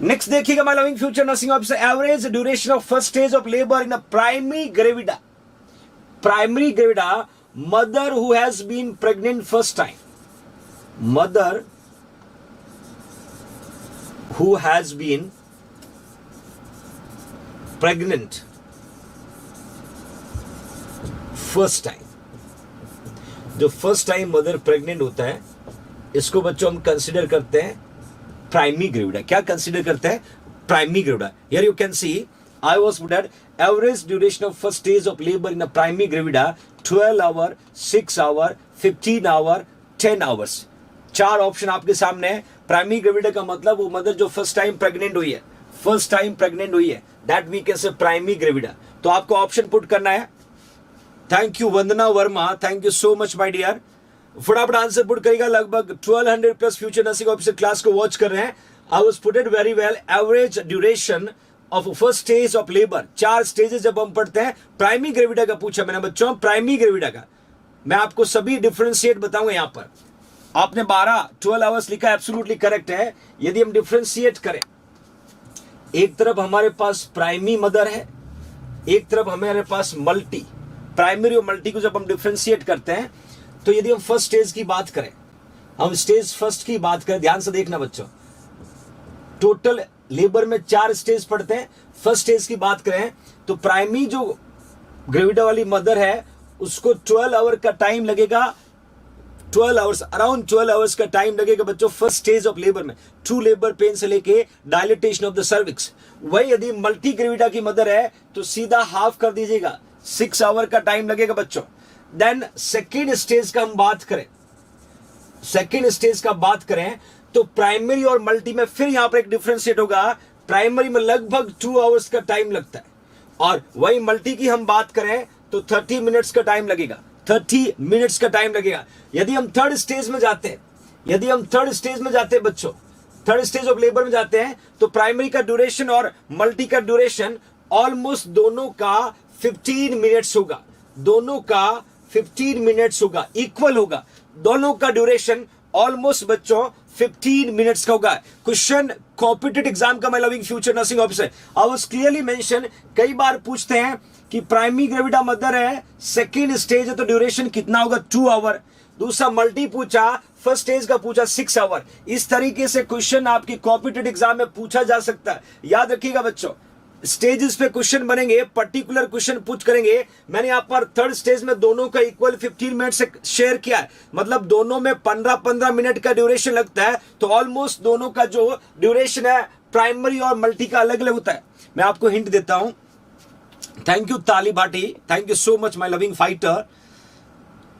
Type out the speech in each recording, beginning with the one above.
Next देखिएगा my loving future nursing officer, average duration of first stage of labour in a primary gravida. Primary gravida, mother who has been pregnant first time. Mother who has been pregnant first time. जो first time mother pregnant होता है इसको बच्चों हम consider करते हैं primary gravida. क्या consider करते हैं? Primary gravida. Here you can see I was put at average duration of first stage of labor in a primary gravida 12 hour, 6 hour, 15 hour, 10 hours. चार ऑप्शन आपके सामने है. प्राइमरी ग्रेविडा का मतलब वो मदर जो फर्स्ट टाइम प्रेग्नेंट हुई है, फर्स्ट टाइम प्रेग्नेंट हुई है, that we can say primary gravida. तो आपको ऑप्शन पुट करना है. Thank you Vandana Verma, thank you so much my dear. फटाफट आंसर पुट करेगा. लगभग 1200 plus future nursing officer class को वॉच कर रहे हैं. I was put it very well. Average duration of first stage of labour, चार स्टेजेस जब हम पढ़ते हैं. प्राइमरी ग्रेविडा का पूछा मैंने बच्चों, प्राइमरी ग्रेविडा का मैं आपको सभी डिफरेंशिएट बताऊंगा. यहां पर आपने 12 आवर्स लिखा, एब्सोल्युटली करेक्ट है. यदि हम डिफरेंशिएट करें, एक तरफ हमारे पास प्राइमरी मदर है, एक तरफ हमारे पास मल्टी. प्राइमरी और मल्टी को जब हम डिफरेंशिएट करते हैं तो यदि हम फर्स्ट स्टेज की बात करें, हम स्टेज फर्स्ट की बात करें, ध्यान से देखना बच्चों, टोटल लेबर में 4 स्टेज पढ़ते हैं. फर्स्ट स्टेज की बात करें तो प्राइमरी जो ग्रेविडा वाली मदर है उसको 12 आवर का टाइम लगेगा. 12 आवर्स, अराउंड 12 आवर्स का टाइम लगेगा बच्चों फर्स्ट स्टेज ऑफ लेबर में, ट्रू लेबर पेन से लेके डायलिटेशन ऑफ द सर्विक्स. वही यदि मल्टी ग्रेविडा की मदर है तो सीधा हाफ कर दीजिएगा, 6 आवर का टाइम लगेगा बच्चों. देन सेकेंड स्टेज का हम बात करें, सेकेंड स्टेज का बात करें तो प्राइमरी और मल्टी में फिर यहां पर एक डिफरेंशिएट होगा. प्राइमरी में लगभग 2 आवर्स का टाइम लगता है और वही मल्टी की हम बात करें तो 30 मिनट्स का टाइम लगेगा. 30 मिनट्स का टाइम लगेगा. यदि हम थर्ड स्टेज में जाते हैं, यदि हम थर्ड स्टेज में जाते हैं बच्चों, थर्ड स्टेज ऑफ लेबर में जाते हैं तो प्राइमरी का ड्यूरेशन और मल्टी का ड्यूरेशन ऑलमोस्ट दोनों का 15 मिनट्स होगा. दोनों का 15 मिनट्स होगा, इक्वल होगा. दोनों का ड्यूरेशन ऑलमोस्ट बच्चों 15 मिनट्स का होगा. क्वेश्चन कॉम्पिटिटिव एग्जाम का my loving future nursing officer, I was clearly mention. कई बार पूछते हैं कि प्राइमरी ग्रेविडा मदर है, सेकेंड स्टेज है तो ड्यूरेशन कितना होगा? 2 आवर. दूसरा मल्टी पूछा, फर्स्ट स्टेज का पूछा 6 आवर. इस तरीके से क्वेश्चन आपकी कॉम्पिटिटिव एग्जाम में पूछा जा सकता है. याद रखिएगा बच्चों, स्टेजेस पे क्वेश्चन बनेंगे, पर्टिकुलर क्वेश्चन पूछ करेंगे. मैंने यहाँ पर थर्ड स्टेज में दोनों का इक्वल 15 मिनट से शेयर किया है, मतलब दोनों में 15-15 मिनट का ड्यूरेशन लगता है. तो ऑलमोस्ट दोनों का जो ड्यूरेशन है प्राइमरी और मल्टी का अलग अलग होता है. मैं आपको हिंट देता हूं. थैंक यू ताली Bhati, thank you so much my loving fighter.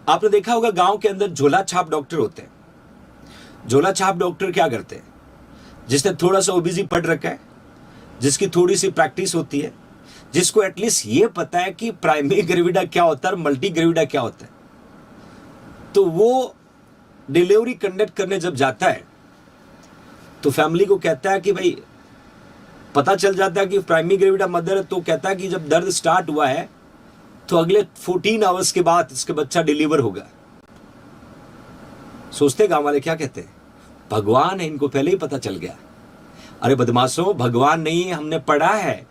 आपने देखा होगा गांव के अंदर झोला छाप डॉक्टर होते हैं. झोला छाप डॉक्टर क्या करते हैं? जिसने थोड़ा सा ओबीसी पढ़ रखा है, जिसकी थोड़ी सी प्रैक्टिस होती है, जिसको एटलीस्ट ये पता है कि प्राइमरी ग्रेविडा क्या होता है और मल्टी ग्रेविडा क्या होता है, तो वो डिलीवरी कंडक्ट करने जब जाता है तो फैमिली को कहता है कि भाई, पता चल जाता है कि प्राइमरी ग्रेविडा मदर है, तो कहता है कि जब दर्द स्टार्ट हुआ है तो अगले 14 आवर्स के बाद इसका बच्चा डिलीवर होगा. सोचते गांव वाले क्या कहते हैं? भगवान है, इनको पहले ही पता चल गया. अरे बदमाशों, भगवान नहीं है, हमने पढ़ा है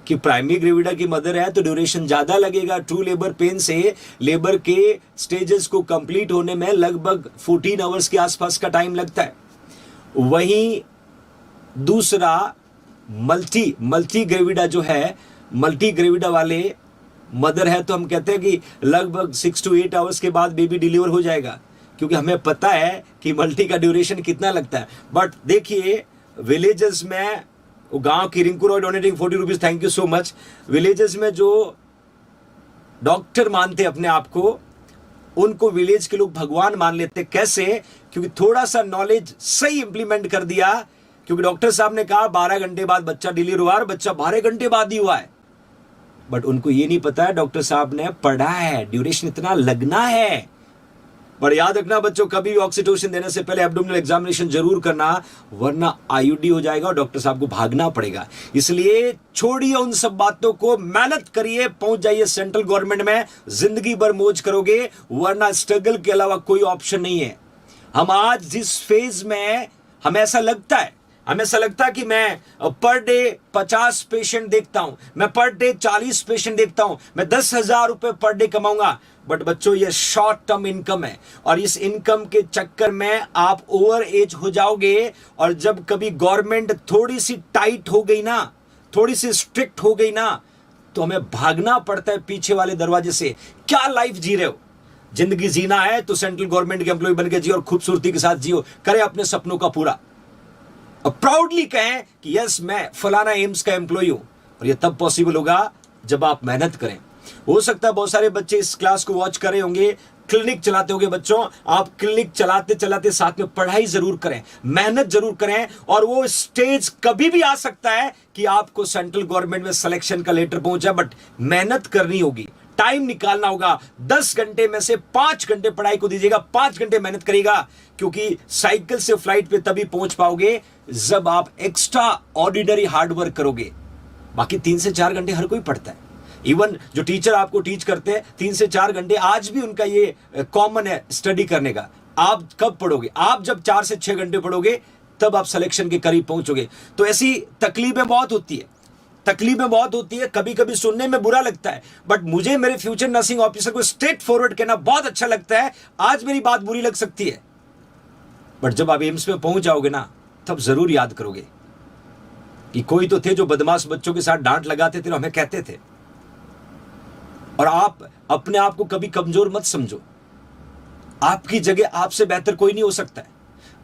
कि प्राइमरी ग्रेविडा की मदर है तो ड्यूरेशन ज्यादा लगेगा. ट्रू लेबर पेन से लेबर के स्टेजेस को कंप्लीट होने में लगभग 14 आवर्स के आसपास का टाइम लगता है. वहीं दूसरा मल्टी ग्रेविडा जो है, मल्टी ग्रेविडा वाले मदर है तो हम कहते हैं कि लगभग 6 to 8 आवर्स के बाद बेबी डिलीवर हो जाएगा, क्योंकि हमें पता है कि मल्टी का ड्यूरेशन कितना लगता है. बट देखिए विलेजेस में, गांव की Rinku Roy donating 40 rupees, thank you so much. Villages में जो डॉक्टर मानते अपने आप को, उनको विलेज के लोग भगवान मान लेते. कैसे? क्योंकि थोड़ा सा नॉलेज सही इंप्लीमेंट कर दिया. क्योंकि डॉक्टर साहब ने कहा 12 घंटे बाद बच्चा डिलीवर हुआ और बच्चा 12 घंटे बाद ही हुआ है. बट उनको ये नहीं पता है, डॉक्टर साहब ने पढ़ा है ड्यूरेशन इतना लगना है. पर याद रखना बच्चों, कभी भी ऑक्सीटोसिन देने से पहले एब्डोमिनल एग्जामिनेशन जरूर करना, वरना आईयूडी हो जाएगा और डॉक्टर साहब को भागना पड़ेगा. इसलिए छोड़िए उन सब बातों को, मेहनत करिए, पहुंच जाइए सेंट्रल गवर्नमेंट में, जिंदगी भर मौज करोगे, वरना स्ट्रगल के अलावा कोई ऑप्शन नहीं है. हम आज जिस फेज में हमें ऐसा लगता है हमें ऐसा लगता है कि मैं पर डे 50 पेशेंट देखता हूं, मैं पर डे 40 पेशेंट देखता हूं, मैं 10,000 रुपए पर डे कमाऊंगा। बट बच्चों, ये शॉर्ट टर्म इनकम है और इस इनकम के चक्कर में आप ओवर एज हो जाओगे। और जब कभी गवर्नमेंट थोड़ी सी टाइट हो गई ना, थोड़ी सी स्ट्रिक्ट हो गई ना, तो हमें भागना पड़ता है पीछे वाले दरवाजे से। क्या लाइफ जी रहे हो? जिंदगी जीना है तो सेंट्रल गवर्नमेंट के एम्प्लॉय बन के जियो और खूबसूरती के साथ जियो, करें अपने सपनों का पूरा और प्राउडली कहें कि यस, मैं फलाना एम्स का एम्प्लॉय हूं। और ये तब पॉसिबल होगा जब आप मेहनत करें। हो सकता है बहुत सारे बच्चे इस क्लास को वॉच कर रहे होंगे, क्लिनिक चलाते होंगे। बच्चों, आप क्लिनिक चलाते चलाते साथ में पढ़ाई जरूर करें, मेहनत जरूर करें। और वो स्टेज कभी भी आ सकता है कि आपको सेंट्रल गवर्नमेंट में सिलेक्शन का लेटर पहुंचा, बट मेहनत करनी होगी, टाइम निकालना होगा। 10 घंटे में से 5 घंटे पढ़ाई को दीजिएगा, 5 घंटे मेहनत करिएगा। क्योंकि साइकिल से फ्लाइट पे तभी पहुंच पाओगे जब आप एक्स्ट्रा ऑर्डिनरी हार्डवर्क करोगे। बाकी 3 से 4 घंटे हर कोई पढ़ता है। इवन जो टीचर आपको टीच करते हैं 3 से 4 घंटे आज भी उनका ये कॉमन है स्टडी करने का। आप कब पढ़ोगे? आप जब 4 से 6 घंटे पढ़ोगे तब आप सिलेक्शन के करीब पहुंचोगे। तो ऐसी तकलीफें बहुत होती है, तकलीफें बहुत होती है, कभी कभी सुनने में बुरा लगता है, बट मुझे मेरे फ्यूचर नर्सिंग ऑफिसर को स्ट्रेट फॉरवर्ड कहना बहुत अच्छा लगता है। आज मेरी बात बुरी लग सकती है, बट जब आप एम्स में पहुंच जाओगे ना, तब जरूर याद करोगे कि कोई तो थे जो बदमाश बच्चों के साथ डांट लगाते थे और हमें कहते थे। और आप अपने आप को कभी कमजोर मत समझो। आपकी जगह आपसे बेहतर कोई नहीं हो सकता है।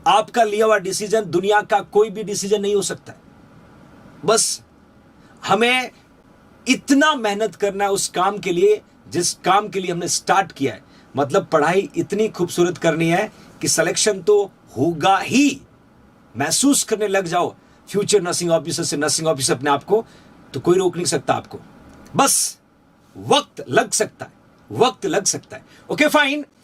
आपका लिया हुआ डिसीजन दुनिया का कोई भी डिसीजन नहीं हो सकता है। बस हमें इतना मेहनत करना है उस काम के लिए जिस काम के लिए हमने स्टार्ट किया है। मतलब पढ़ाई इतनी खूबसूरत करनी है कि सिलेक्शन तो होगा ही। महसूस करने लग जाओ फ्यूचर नर्सिंग ऑफिसर से नर्सिंग ऑफिसर अपने आप को, तो कोई रोक नहीं सकता आपको। बस वक्त लग सकता है, वक्त लग सकता है। Okay fine.